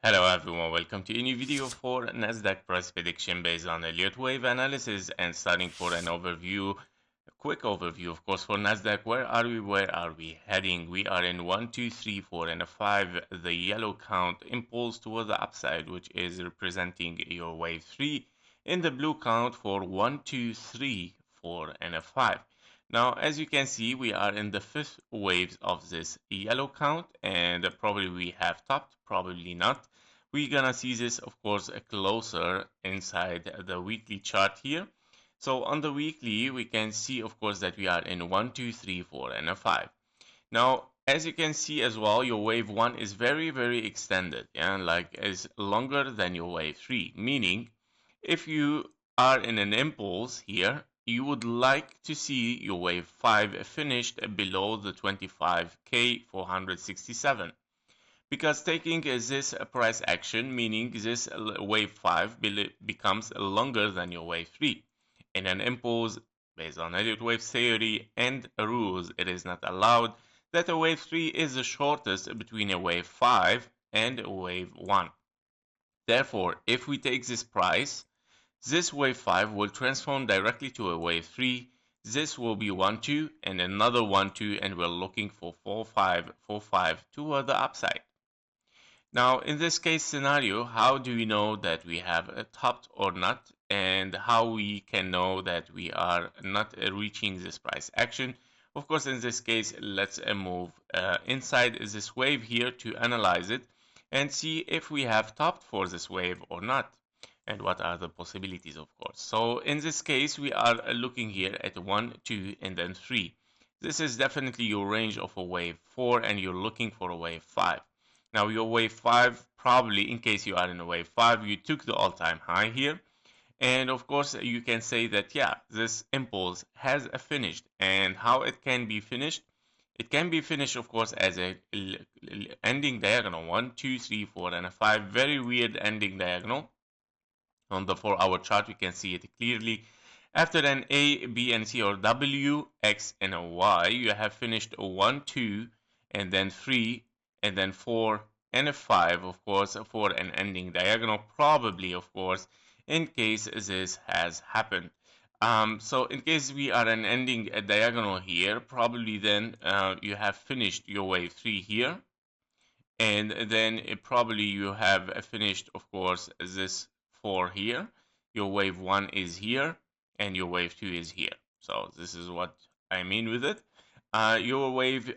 Hello everyone, welcome to a new video for NASDAQ price prediction based on Elliott wave analysis and starting for an overview, a quick overview of course for NASDAQ. Where are we heading? We are in 1, 2, 3, 4 and a 5. The yellow count impulse toward the upside, which is representing your wave 3. In the blue count for 1, 2, 3, 4 and a 5. Now, as you can see, we are in the fifth waves of this yellow count, and probably we have topped, probably not. We're gonna see this, of course, closer inside the weekly chart here. So on the weekly, we can see, of course, that we are in 1, 2, 3, 4, and a 5. Now, as you can see as well, your wave 1 is very extended, yeah, like is longer than your wave 3, meaning if you are in an impulse here, you would like to see your wave 5 finished below the 25K 467. Because taking this price action, meaning this wave 5 becomes longer than your wave 3. In an impulse, based on Elliott wave theory and rules, it is not allowed that a wave 3 is the shortest between a wave 5 and a wave 1. Therefore, if we take this price, this wave 5 will transform directly to a wave 3. This will be 1, 2, and another 1, 2, and we're looking for 4, 5, 4, 5 toward the upside. Now, in this case scenario, how do we know that we have topped or not, and how we can know that we are not reaching this price action? Of course, in this case, let's move inside this wave here to analyze it and see if we have topped for this wave or not, and what are the possibilities, of course. So in this case, we are looking here at 1, 2, and then 3. This is definitely your range of a wave 4, and you're looking for a wave 5. Now your wave 5, probably in case you are in a wave 5, you took the all-time high here. And of course, you can say that, yeah, this impulse has finished. And how it can be finished? It can be finished, of course, as a ending diagonal. 1, 2, 3, 4, and a 5. Very weird ending diagonal. On the 4-hour chart, you can see it clearly. After an A, B, and C, or W, X, and a Y, you have finished a 1, 2, and then 3, and then 4, and a 5, of course, for an ending diagonal, probably, of course, in case this has happened. So in case we are an ending diagonal here, probably then you have finished your wave 3 here, and then probably you have finished, of course, this 4 here. Your wave 1 is here, and your wave 2 is here. So this is what I mean with it. Your wave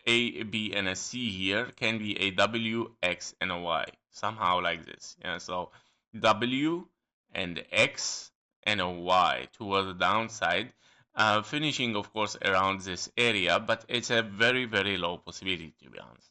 A, B, and a C here can be a W, X, and a Y, somehow like this. Yeah, so W and X and a Y toward the downside, finishing, of course, around this area, but it's a very low possibility, to be honest.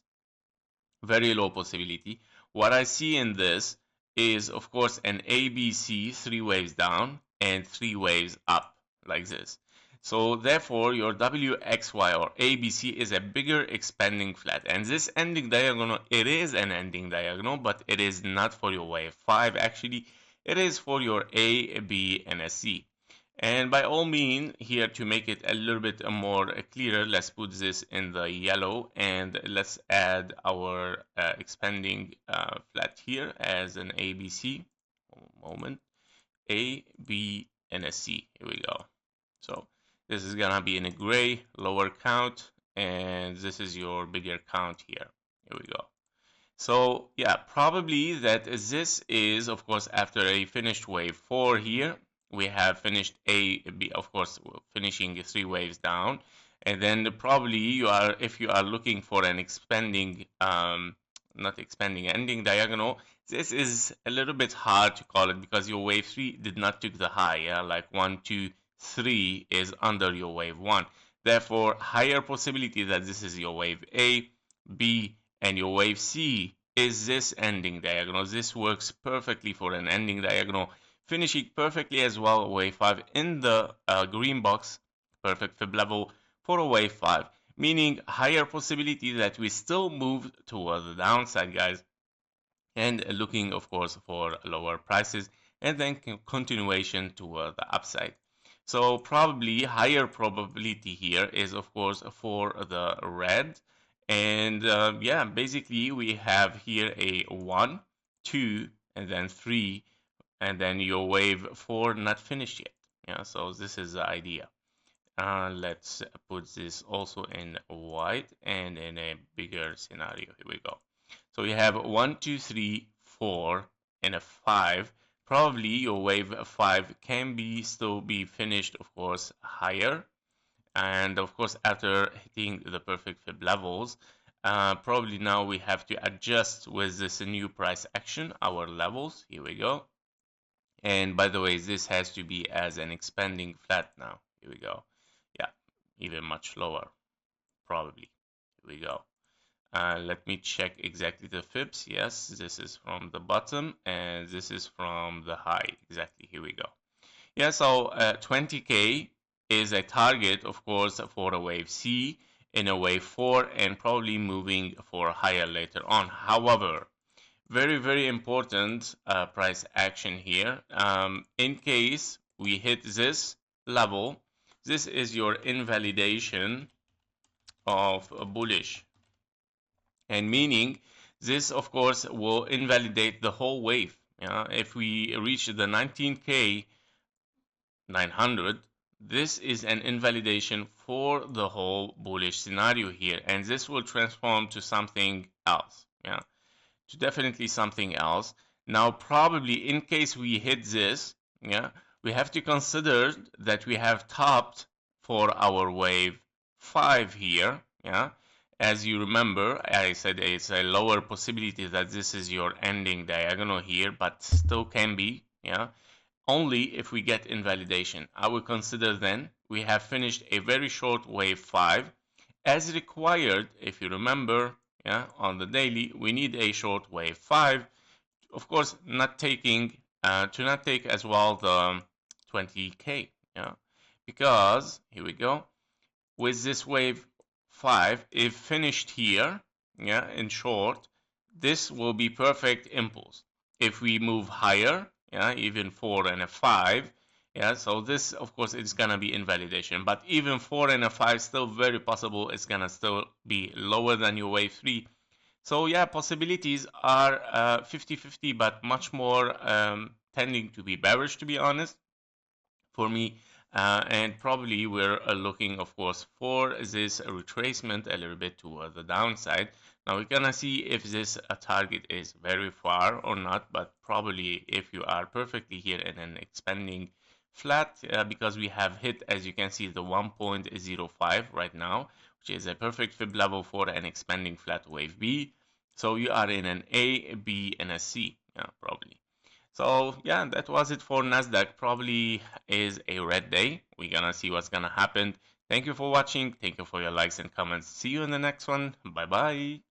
Very low possibility. What I see in this is, of course, an ABC, 3 waves down and 3 waves up, like this. So therefore, your WXY or ABC is a bigger expanding flat. And this ending diagonal, it is an ending diagonal, but it is not for your wave 5. Actually, it is for your A, B, and a C. And by all means, here to make it a little bit more clearer, let's put this in the yellow and let's add our expanding flat here as an ABC. Moment. A, B, and a C. Here we go. So this is gonna be in a gray, lower count, and this is your bigger count here. Here we go. So yeah, probably that this is, of course, after a finished wave 4 here. We have finished A, B, of course, finishing 3 waves down. And then probably you are, if you are looking for an expanding, not expanding, ending diagonal, this is a little bit hard to call it because your wave 3 did not take the high, yeah? Like 1, 2, 3 is under your wave 1. Therefore, higher possibility that this is your wave A, B, and your wave C is this ending diagonal. This works perfectly for an ending diagonal, finishing perfectly as well wave 5 in the green box, perfect fib level for a wave 5, meaning higher possibility that we still move toward the downside, guys, and looking, of course, for lower prices and then continuation toward the upside. So probably higher probability here is, of course, for the red And yeah, basically we have here a 1, 2, and then 3, and then your wave 4 not finished yet. Yeah, so this is the idea. Let's put this also in white and in a bigger scenario. Here we go. So we have 1, 2, 3, 4, and a 5. Probably your wave 5 can be still be finished, of course, higher. And of course, after hitting the perfect fib levels, probably now we have to adjust with this new price action, our levels. Here we go. And by the way, this has to be as an expanding flat now. Here we go. Yeah, even much lower, probably. Here we go. Let me check exactly the fibs. Yes, this is from the bottom and this is from the high. Exactly, here we go. Yeah, so 20K is a target, of course, for a wave C in a wave 4 and probably moving for higher later on. However, very, very important price action here. In case we hit this level, this is your invalidation of bullish. And meaning this, of course, will invalidate the whole wave. If we reach the 19K 900, this is an invalidation for the whole bullish scenario here. And this will transform to something else. Yeah, to definitely something else. Now, probably in case we hit this, yeah, we have to consider that we have topped for our wave 5 here. Yeah, as you remember, I said it's a lower possibility that this is your ending diagonal here, but still can be. Yeah, only if we get invalidation. I will consider then we have finished a very short wave 5 as required. If you remember, yeah, on the daily we need a short wave 5, of course not taking to not take as well the 20K, yeah, because here we go, with this wave 5 if finished here, yeah, in short, this will be perfect impulse. If we move higher, yeah, even 4 and a 5, yeah, so this, of course, it's gonna be invalidation. But even 4 and a 5 still very possible it's gonna still be lower than your wave 3. So yeah, possibilities are 50-50, but much more tending to be bearish, to be honest, for me. And probably we're looking, of course, for this retracement a little bit toward the downside. Now we're gonna see if this target is very far or not, but probably if you are perfectly here in an expanding flat, because we have hit, as you can see, the 1.05 right now, which is a perfect fib level for an expanding flat wave B. So you are in an A, B, and a C, yeah, probably. So yeah, that was it for NASDAQ. Probably is a red day. We're gonna see what's gonna happen. Thank you for watching. Thank you for your likes and comments. See you in the next one. Bye bye.